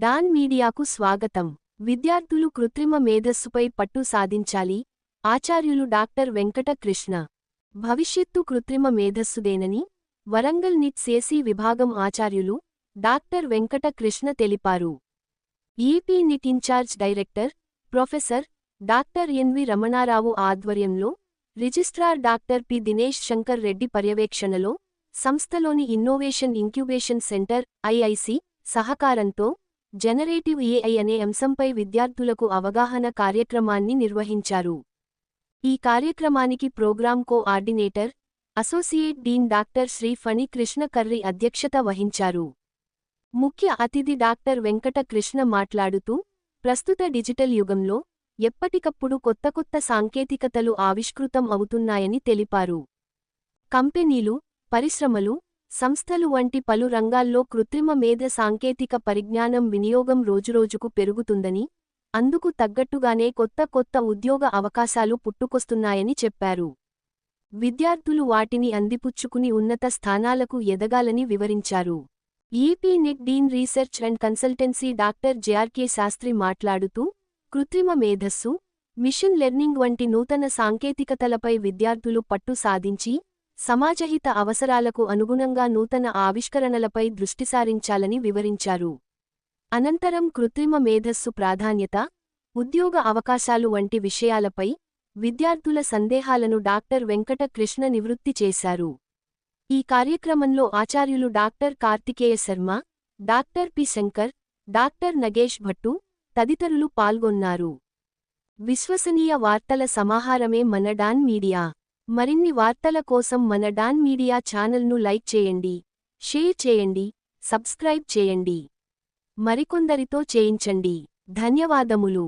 Don మీడియాకు స్వాగతం. విద్యార్థులు కృత్రిమ మేధస్సుపై పట్టు సాధించాలి. ఆచార్యులు డాక్టర్ వెంకట కృష్ణ. భవిష్యత్తు కృత్రిమ మేధస్సుదేనని వరంగల్ నిట్ సేసి విభాగం ఆచార్యులు డాక్టర్ వెంకట కృష్ణ తెలిపారు. AP NIT in-charge director professor doctor N V Ramanarao ఆధ్వర్యంలో registrar doctor P Dinesh Shankar Reddy పర్యవేక్షణలో సంస్థలోని ఇన్నోవేషన్ ఇంక్యుబేషన్ సెంటర్ ఐఐసి సహకారంతో జనరేటివ్ ఏఐ అనే అంశంపై విద్యార్థులకు అవగాహన కార్యక్రమాన్ని నిర్వహించారు. ఈ కార్యక్రమానికి programme coordinator associate dean doctor Shri Phani Krishna Karri అధ్యక్షత వహించారు. ముఖ్య అతిథి డాక్టర్ వెంకట కృష్ణ మాట్లాడుతూ, ప్రస్తుత డిజిటల్ యుగంలో ఎప్పటికప్పుడు కొత్త సాంకేతికతలు ఆవిష్కృతం అవుతున్నాయని తెలిపారు. కంపెనీలు, పరిశ్రమలు, సంస్థలు వంటి పలు రంగాల్లో కృత్రిమ మేధ సాంకేతిక పరిజ్ఞానం వినియోగం రోజురోజుకు పెరుగుతుందని, అందుకు తగ్గట్టుగానే కొత్త ఉద్యోగ అవకాశాలు పుట్టుకొస్తున్నాయని చెప్పారు. విద్యార్థులు వాటిని అందిపుచ్చుకుని ఉన్నత స్థానాలకు ఎదగాలని వివరించారు. AP NIT dean research and consultancy doctor JRK Sastry మాట్లాడుతూ, కృత్రిమ మేధస్సు, మిషన్ లెర్నింగ్ వంటి నూతన సాంకేతికతలపై విద్యార్థులు పట్టు సాధించి సమాజహిత అవసరాలకు అనుగుణంగా నూతన ఆవిష్కరణలపై దృష్టిసారించాలని వివరించారు. అనంతరం కృత్రిమ మేధస్సు ప్రాధాన్యత, ఉద్యోగ అవకాశాలు వంటి విషయాలపై విద్యార్థుల సందేహాలను డాక్టర్ వెంకట కృష్ణ నివృత్తి చేశారు. ఈ కార్యక్రమంలో ఆచార్యులు doctor Karthikeya Sharma, doctor P Shankar, doctor Nagesh Bhattu తదితరులు పాల్గొన్నారు. విశ్వసనీయ వార్తల సమాహారమే మన డాన్ మీడియా. మరిన్ని వార్తల కోసం మన డాన్ మీడియా ఛానల్ను లైక్ చేయండి, షేర్ చేయండి, సబ్స్క్రైబ్ చేయండి. మరికొందరితో చేయించండి. ధన్యవాదములు.